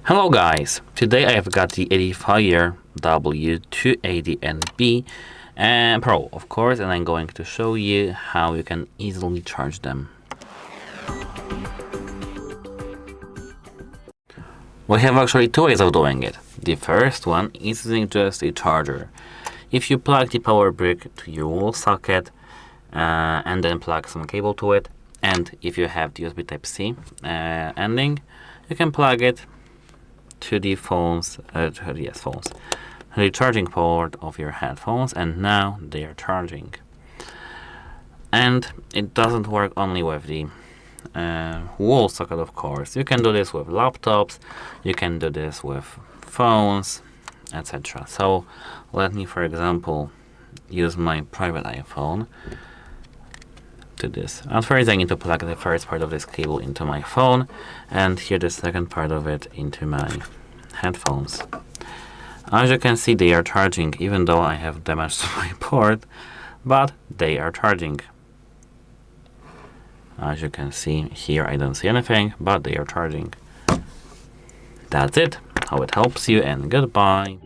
Hello guys, today I have got the EDIFIER W280NB Pro, of course, and I'm going to show you how you can easily charge them. We have actually two ways of doing it. The first one is using just a charger. If you plug the power brick to your wall socket and then plug some cable to it, and if you have the USB Type-C ending, you can plug it to the the charging port of your headphones, and now they are charging. And it doesn't work only with the wall socket, of course. You can do this with laptops, you can do this with phones, etc. So let me, for example, use my private iPhone to this. At first I need to plug the first part of this cable into my phone and here the second part of it into my headphones. As you can see, they are charging, even though I have damage to my port, but they are charging. As you can see here, I don't see anything, but they are charging. That's it. Hope it helps you, and goodbye.